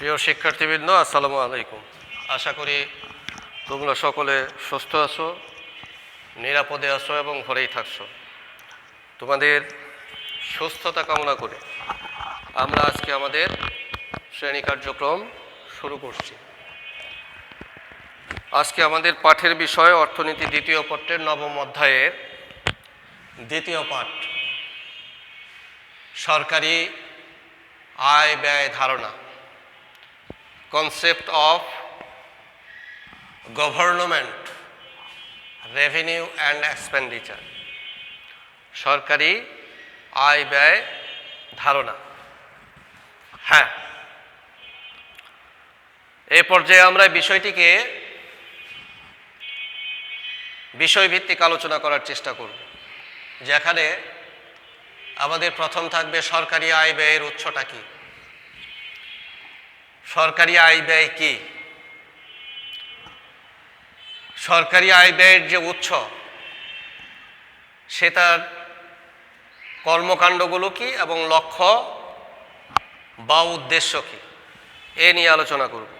প্রিয় শিক্ষার্থীবৃন্দ, আসসালামু আলাইকুম। আশা করি তোমরা সকলে সুস্থ আছো, নিরাপদে আছো এবং ঘরেই থাকছো। তোমাদের সুস্থতা কামনা করে আমরা আজকে আমাদের শ্রেণী কার্যক্রম শুরু করছি। আজকে আমাদের পাঠের বিষয় অর্থনীতি দ্বিতীয় পত্রের নবম অধ্যায়ের দ্বিতীয় পাঠ, সরকারি আয় ব্যয় ধারণা, concept of government revenue and expenditure, সরকারি আয় ব্যয় ধারণা। হ্যাঁ, এই পর্যায়ে আমরা বিষয়টিকে বিষয়ভিত্তিক আলোচনা করার চেষ্টা করব, যেখানে আমাদের প্রথম থাকবে সরকারি আয় ব্যয়ের উৎসটা কি, সরকারি আয় ব্যয় কি, সরকারি আয় ব্যয়ের যে উৎস সেটার কর্মকাণ্ডগুলো কি এবং লক্ষ্য বা উদ্দেশ্য কি, এ নিয়ে আলোচনা করব।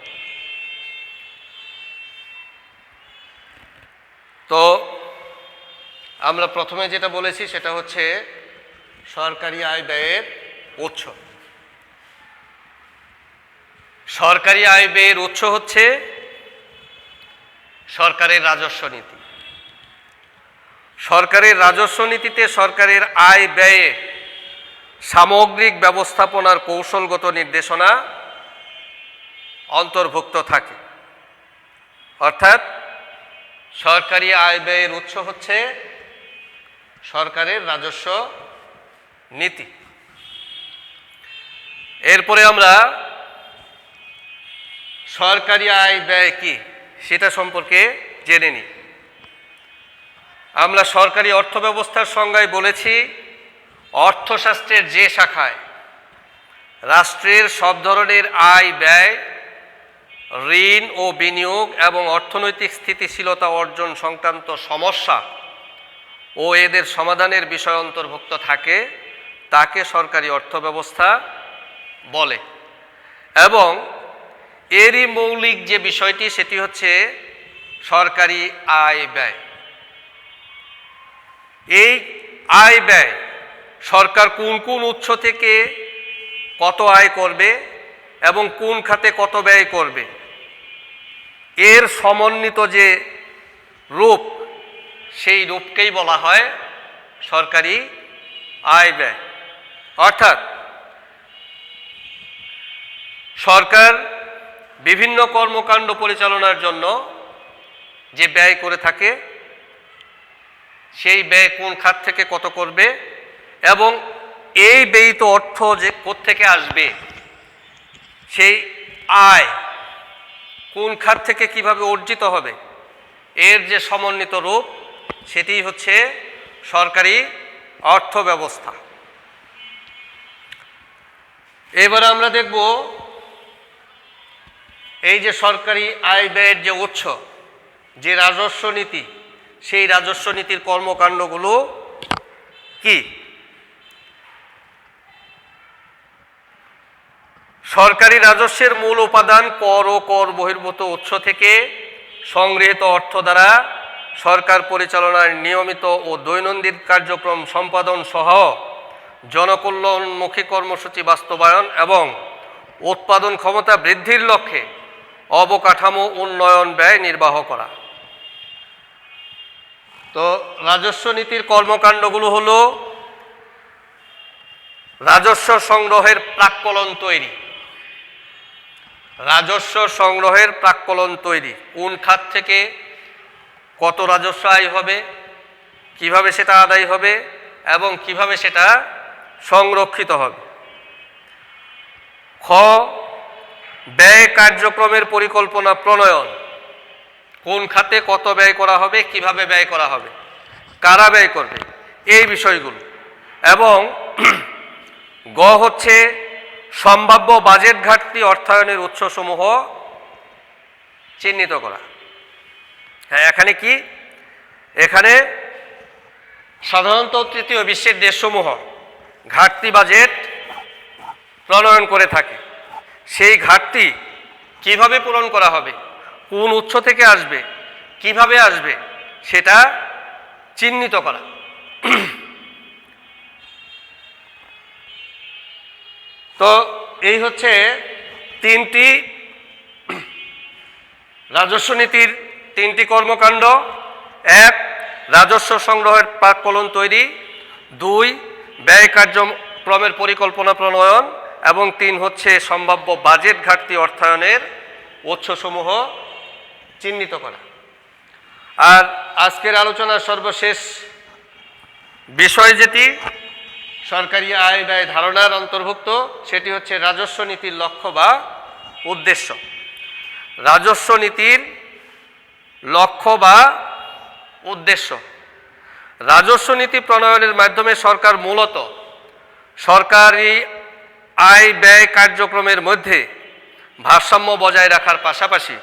তো আমরা প্রথমে যেটা বলেছি সেটা হচ্ছে সরকারি আয় ব্যয়ের উৎস। সরকারি আয় ব্যয়ের উৎস হচ্ছে সরকারের রাজস্ব নীতি। সরকারের রাজস্ব নীতিতে সরকারের আয় ব্যয়ে সামগ্রিক ব্যবস্থাপনার কৌশলগত নির্দেশনা অন্তর্ভুক্ত থাকে। অর্থাৎ সরকারি আয় ব্যয়ের উৎস হচ্ছে সরকারের রাজস্ব নীতি। এরপরে আমরা সরকারি আয় ব্যয় কি সেটা সম্পর্কে জেনে নিই। আমরা সরকারি অর্থব্যবস্থার সংজ্ঞায় বলেছি, অর্থশাস্ত্রের যে শাখায় রাষ্ট্রের সব ধরনের আয় ব্যয়, ঋণ ও বিনিয়োগ এবং অর্থনৈতিক স্থিতিশীলতা অর্জন সংক্রান্ত সমস্যা ও এদের সমাধানের বিষয় অন্তর্ভুক্ত থাকে তাকে সরকারি অর্থব্যবস্থা বলে। এবং এরই মৌলিক যে বিষয়টি সেটি হচ্ছে সরকারি আয় ব্যয়। এই আয় ব্যয় সরকার কোন কোন উৎস থেকে কত আয় করবে এবং কোন খাতে কত ব্যয় করবে, এর সমন্বিত যে রূপ, সেই রূপকেই বলা হয় সরকারি আয় ব্যয়। অর্থাৎ সরকার বিভিন্ন কর্মকাণ্ড পরিচালনার জন্য যে ব্যয় করে থাকে, সেই ব্যয় কোন খাত থেকে কত করবে এবং এই ব্যয়িত অর্থ যে কোত্থেকে আসবে, সেই আয় কোন খাত থেকে কিভাবে অর্জিত হবে, এর যে সমন্বিত রূপ সেটি হচ্ছে সরকারি অর্থব্যবস্থা। এবার আমরা দেখব এই যে সরকারি আয় ব্যয়ের যে উৎস, যে রাজস্ব নীতি, সেই রাজস্ব নীতির কর্মকাণ্ডগুলো কি। সরকারি রাজস্বের মূল উপাদান কর ও কর বহির্ভূত উৎস থেকে সংগৃহীত অর্থ দ্বারা সরকার পরিচালনার নিয়মিত ও দৈনন্দিন কার্যক্রম সম্পাদন সহ জনকল্যাণমুখী কর্মসূচি বাস্তবায়ন এবং উৎপাদন ক্ষমতা বৃদ্ধির লক্ষ্যে অবকাঠামো উন্নয়ন ব্যয় নির্বাহ করা। তো রাজস্ব নীতির কর্মকাণ্ডগুলো হলো রাজস্ব সংগ্রহের প্রাক্কলন তৈরি। রাজস্ব সংগ্রহের প্রাক্কলন তৈরি, কোন খাত থেকে কত রাজস্ব আয় হবে, কিভাবে সেটা আদায় হবে এবং কিভাবে সেটা সংরক্ষিত হবে। খ, ব্যয় কার্যক্রমের পরিকল্পনা প্রণয়ন, কোন খাতে কত ব্যয় করা হবে, কিভাবে ব্যয় করা হবে, কারা ব্যয় করবে, এই বিষয়গুলো। এবং গ হচ্ছে সম্ভাব্য বাজেট ঘাটতি অর্থায়নের উৎসসমূহ চিহ্নিত করা। হ্যাঁ, এখানে কি, এখানে সাধারণত তৃতীয় বিশ্বের দেশসমূহ ঘাটতি বাজেট প্রণয়ন করে থাকে, সেই ঘাটতি কিভাবে পূরণ করা হবে, কোন উৎস থেকে আসবে, কিভাবে আসবে, সেটা চিহ্নিত করা। তো এই হচ্ছে তিনটি রাজস্ব নীতির তিনটি কর্মকাণ্ড। এক, রাজস্ব সংগ্রহের প্রাক্কলন তৈরি। দুই, ব্যয় কার্যক্রমের পরিকল্পনা প্রণয়ন। এবং তিন হচ্ছে সম্ভাব্য বাজেট ঘাটতি অর্থায়নের উৎসসমূহ চিহ্নিত করা। আর আজকের আলোচনার সর্বশেষ বিষয় যেটি সরকারি আয় ব্যয় ধারণার অন্তর্ভুক্ত, সেটি হচ্ছে রাজস্ব নীতির লক্ষ্য বা উদ্দেশ্য। রাজস্ব নীতির লক্ষ্য বা উদ্দেশ্য। রাজস্ব নীতি প্রণয়নের মাধ্যমে সরকার মূলত সরকারি আয় ব্যয় কার্যক্রমের মধ্যে ভারসাম্য বজায় রাখার পাশাপাশি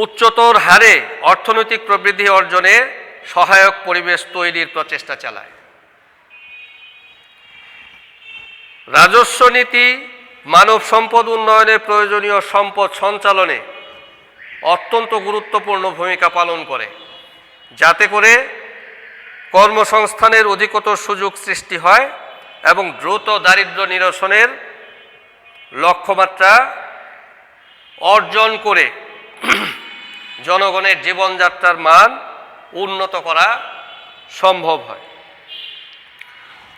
উচ্চতর হারে অর্থনৈতিক প্রবৃদ্ধি অর্জনে সহায়ক পরিবেশ তৈরির প্রচেষ্টা চালায়। রাজস্ব নীতি মানব সম্পদ উন্নয়নে প্রয়োজনীয় সম্পদ সঞ্চালনে অত্যন্ত গুরুত্বপূর্ণ ভূমিকা পালন করে, যাতে করে কর্মসংস্থানের অধিকতর সুযোগ সৃষ্টি হয় এবং দ্রুত দারিদ্র্য নিরসনের লক্ষ্যমাত্রা অর্জন করে জনগণের জীবনযাত্রার মান উন্নত করা সম্ভব হয়।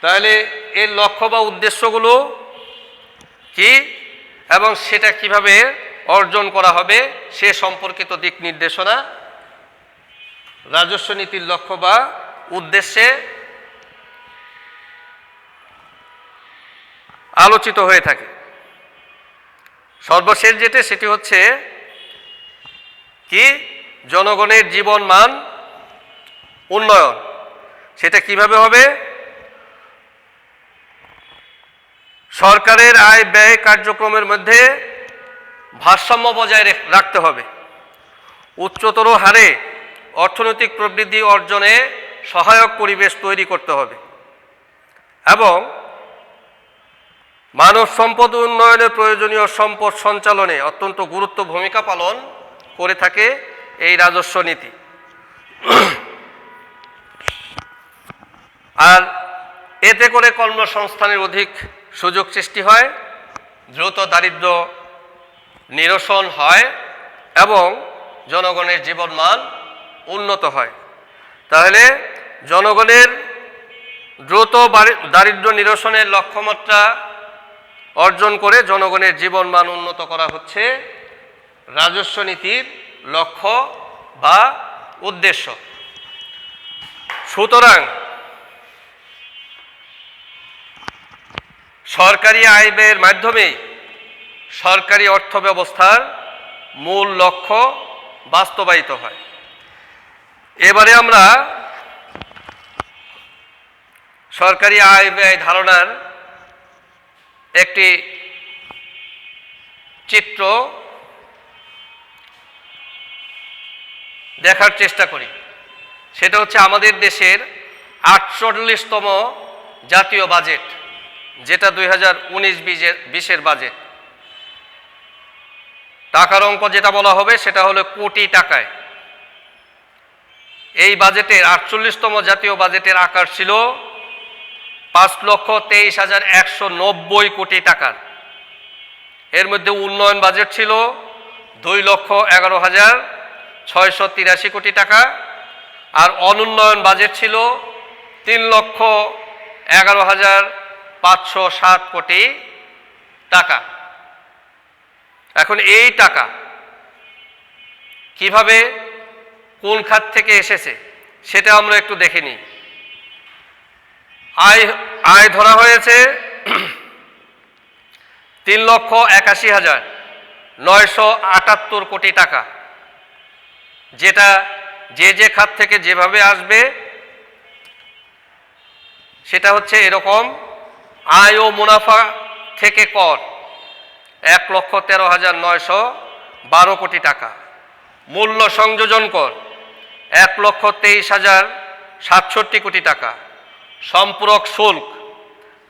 তাহলে এর লক্ষ্য বা উদ্দেশ্যগুলো কি এবং সেটা কিভাবে অর্জন করা হবে সে সম্পর্কিত দিক নির্দেশনা রাজস্ব নীতির লক্ষ্য বা উদ্দেশ্যে আলোচিত হয়ে থাকে। সর্বশেষ যেটা সেটি হচ্ছে কি, জনগণের জীবন মান উন্নয়ন। সেটা কিভাবে হবে? সরকারের আয় ব্যয় কার্যক্রমের মধ্যে ভারসাম্য বজায় রাখতে হবে, উচ্চতর হারে অর্থনৈতিক প্রবৃদ্ধি অর্জনে সহায়ক পরিবেশ তৈরি করতে হবে এবং মানব সম্পদ উন্নয়নে প্রয়োজনীয় সম্পদ সঞ্চালনে অত্যন্ত গুরুত্বপূর্ণ ভূমিকা পালন করে থাকে এই রাজস্ব নীতি। আর এতে করে কর্মসংস্থানের অধিক সুযোগ সৃষ্টি হয়, দ্রুত দারিদ্র্য নিরসন হয় এবং জনগণের জীবনমান উন্নত হয়। তাহলে জনগণের দ্রুত দারিদ্র্য নিরসনের লক্ষ্যমাত্রা অর্জন করে জনগণের জীবনমান উন্নত করা হচ্ছে রাজস্ব নীতির লক্ষ্য বা উদ্দেশ্য। সুতরাং সরকারি আয় ব্যয়ের মাধ্যমেই সরকারি অর্থ ব্যবস্থার মূল লক্ষ্য বাস্তবায়িত হয়। এবারে আমরা সরকারি আয় ব্যয় ধারণার একটি চিত্র দেখার চেষ্টা করি। সেটা হচ্ছে আমাদের দেশের ৪৮তম জাতীয় বাজেট, যেটা ২০১৯-২০ বাজেট। টাকার অঙ্ক যেটা বলা হবে সেটা হলো কোটি টাকায়। এই বাজেটের ৪৮তম জাতীয় বাজেটের আকার ছিল ৫,২৩,১৯০ কোটি টাকার। এর মধ্যে উন্নয়ন বাজেট ছিল ২,১১,৬৮৩ কোটি টাকা আর অনুন্নয়ন বাজেট ছিল ৩,১১,৫০৭ কোটি টাকা। এখন এই টাকা কিভাবে কোন খাত থেকে এসেছে সেটা আমরা একটু দেখে নিই। আয় ধরা হয়েছে ৩,৮১,৯৭৮ কোটি টাকা, যেটা যে খাত থেকে যেভাবে আসবে সেটা হচ্ছে এরকম। আয় ও মুনাফা থেকে কর ১,১৩,৯১২ কোটি টাকা, মূল্য সংযোজন কর ১,২৩,০৬৭ কোটি টাকা, সম্পূরক শুল্ক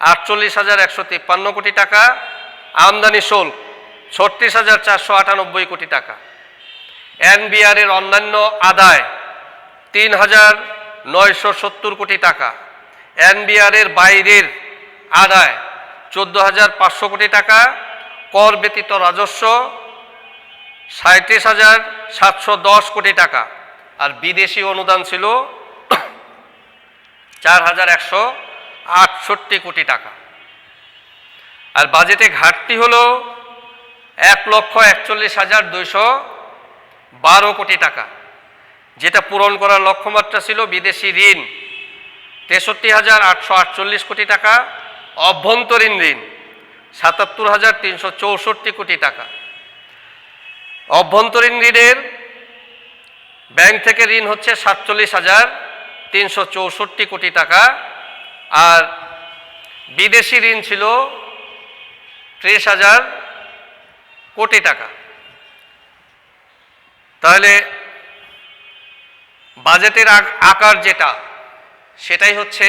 48,153 কোটি টাকা, আমদানি শুল্ক 36,498 কোটি টাকা, এনবিআর এর অন্যান্য আদায় 3,970 কোটি টাকা, এনবিআর এর বাইরের আদায় 14,500 কোটি টাকা, কর ব্যতীত রাজস্ব 37,710 কোটি টাকা, আর বিদেশি অনুদান ছিল 4,168 কোটি টাকা। আর বাজেটে ঘাটতি হলো 1,41,212 কোটি টাকা, যেটা পূরণ করার লক্ষ্যমাত্রা ছিল বিদেশি ঋণ 63,848 কোটি টাকা, অভ্যন্তরীণ ঋণ 77,364 কোটি টাকা। অভ্যন্তরীণ ঋণের ব্যাংক থেকে ঋণ হচ্ছে 47,364 কোটি টাকা, আর বিদেশি ঋণ ছিল 30,000 কোটি টাকা। তাহলে বাজেটের আকার যেটা, সেটাই হচ্ছে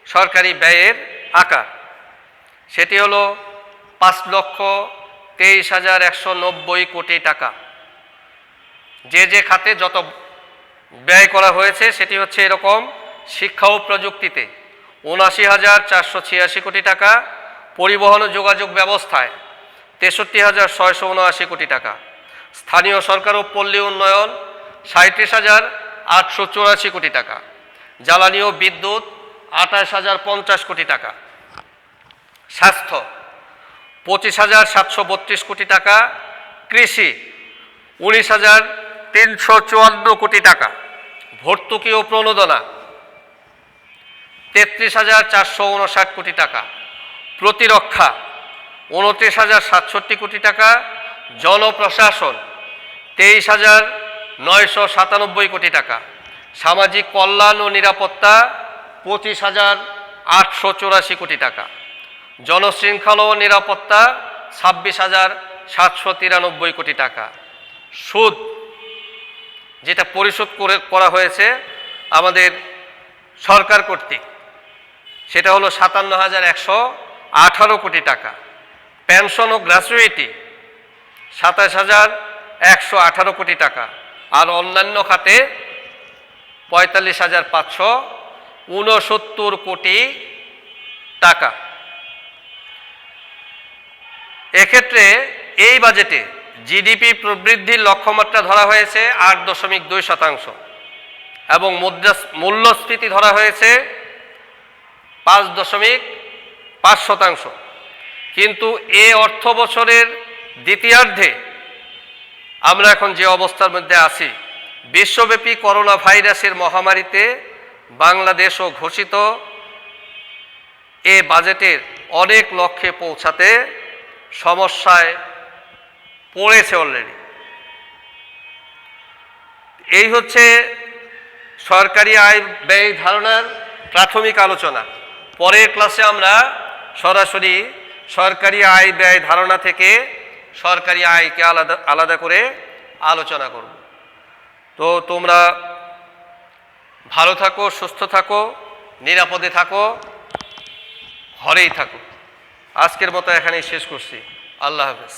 সরকারি ব্যয়ের আকার। সেটি হলো 5,23,190 কোটি টাকা। যে খাতে যত ব্যয় করা হয়েছে সেটি হচ্ছে এরকম: শিক্ষা ও প্রযুক্তিতে 79,486 কোটি টাকা, পরিবহন ও যোগাযোগ ব্যবস্থায় 63,679 কোটি টাকা, স্থানীয় সরকার ও পল্লী উন্নয়ন 37,884 কোটি টাকা, জ্বালানি ও বিদ্যুৎ 28,050 কোটি টাকা, স্বাস্থ্য 25,732 কোটি টাকা, কৃষি 19,354 কোটি টাকা, ভর্তুকি ও প্রণোদনা 33,459 কোটি টাকা, প্রতিরক্ষা 29,067 কোটি টাকা, জনপ্রশাসন 23,997 কোটি টাকা, সামাজিক কল্যাণ ও নিরাপত্তা 25,884 কোটি টাকা, জনশৃঙ্খলা ও নিরাপত্তা 26,793 কোটি টাকা। সুদ যেটা পরিশোধ করা হয়েছে আমাদের সরকার কর্তৃক, সেটা হলো 57,118 কোটি টাকা। পেনশন ও গ্র্যাচুইটি 27,118 কোটি টাকা, আর অন্যান্য খাতে 45,569 কোটি টাকা। এক্ষেত্রে এই বাজেটে জিডিপি প্রবৃদ্ধির লক্ষ্যমাত্রা ধরা হয়েছে 8.2% এবং মূল্যস্ফীতি ধরা হয়েছে 5.5%। কিন্তু এ অর্থ বছরের দ্বিতীয়ার্ধে আমরা এখন যে অবস্থার মধ্যে আছি, বিশ্বব্যাপী করোনা ভাইরাসের মহামারীতে বাংলাদেশও ঘোষিত এ বাজেটের অনেক লক্ষ্যে পৌঁছাতে সমস্যায় পড়েছে অলরেডি। এই হচ্ছে সরকারি আয় ব্যয় ধারণার প্রাথমিক আলোচনা। পরের ক্লাসে আমরা সরাসরি সরকারি আয় ব্যয় ধারণা থেকে সরকারি আয়কে আলাদা করে আলোচনা করব। তো তোমরা ভালো থাকো, সুস্থ থাকো, নিরাপদে থাকো, ঘরেই থাকো। আজকের মতো এখানেই শেষ করছি। আল্লাহ হাফেজ।